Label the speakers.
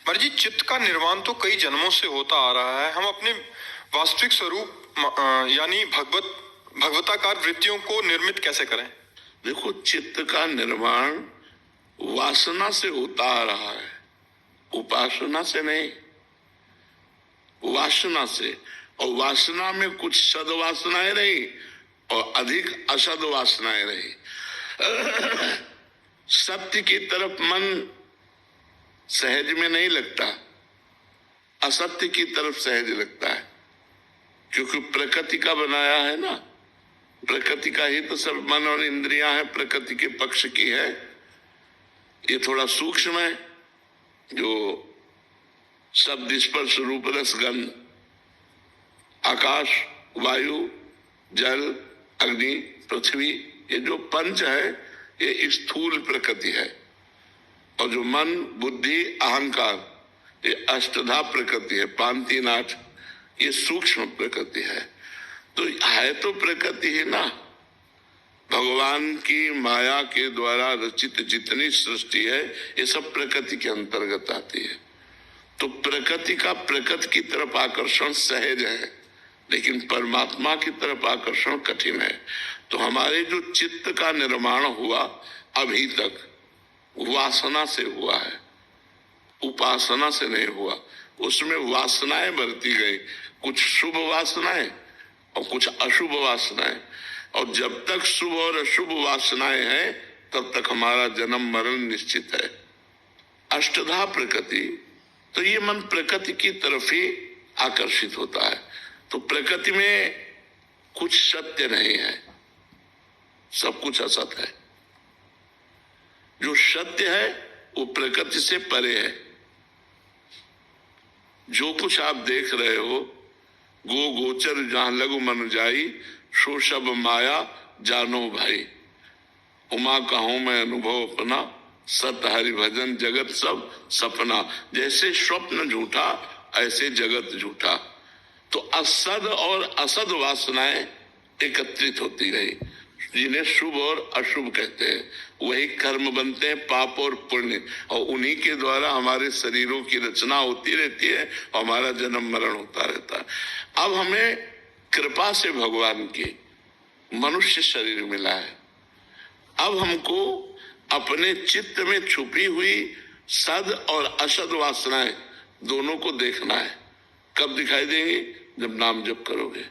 Speaker 1: जी, चित्त का निर्माण तो कई जन्मों से होता आ रहा है। हम अपने वास्तविक स्वरूप यानी भगवताकार वृत्तियों को निर्मित कैसे करें?
Speaker 2: देखो, चित्त का निर्माण वासना से होता आ रहा है, उपासना से नहीं, वासना से। और वासना में कुछ सद्वासनाएं रही और अधिक असद वासनाएं रही। सत्य की तरफ मन सहज में नहीं लगता, असत्य की तरफ सहज लगता है, क्योंकि प्रकृति का बनाया है ना। प्रकृति का ही तो सब मन और इंद्रियां हैं, प्रकृति के पक्ष की है। ये थोड़ा सूक्ष्म है, जो शब्द स्पर्श रूप रस गंध, आकाश, वायु, जल, अग्नि, पृथ्वी, ये जो पंच है ये स्थूल प्रकृति है। और जो मन, बुद्धि, अहंकार, ये अष्टधा प्रकृति है, पांतिनाथ, ये सूक्ष्म प्रकृति है। तो है तो प्रकृति ही ना। भगवान की माया के द्वारा रचित जितनी सृष्टि है ये सब प्रकृति के अंतर्गत आती है। तो प्रकृति का प्रकृति की तरफ आकर्षण सहज है, लेकिन परमात्मा की तरफ आकर्षण कठिन है। तो हमारे जो चित्त का निर्माण हुआ अभी तक वासना से हुआ है, उपासना से नहीं हुआ। उसमें वासनाएं बढ़ती गई, कुछ शुभ वासनाएं और कुछ अशुभ वासनाएं। और जब तक शुभ और अशुभ वासनाएं हैं तब तक हमारा जन्म मरण निश्चित है। अष्टधा प्रकृति, तो ये मन प्रकृति की तरफ ही आकर्षित होता है। तो प्रकृति में कुछ सत्य नहीं है, सब कुछ असत है। जो सत्य है वो प्रकृति से परे है। जो कुछ आप देख रहे हो, गो गोचर जहां लघु मन जाई, सो सब माया जानो भाई। उमा कहूं मैं अनुभव अपना, सत हरि भजन जगत सब सपना। जैसे स्वप्न झूठा ऐसे जगत झूठा। तो असद और असद वासनाएं एकत्रित होती गई, जिन्हें शुभ और अशुभ कहते हैं। वही कर्म बनते हैं, पाप और पुण्य, और उन्हीं के द्वारा हमारे शरीरों की रचना होती रहती है और हमारा जन्म मरण होता रहता है। अब हमें कृपा से भगवान की मनुष्य शरीर मिला है। अब हमको अपने चित्त में छुपी हुई सद और असद वासनाएं दोनों को देखना है। कब दिखाई देंगी? जब नाम जप करोगे।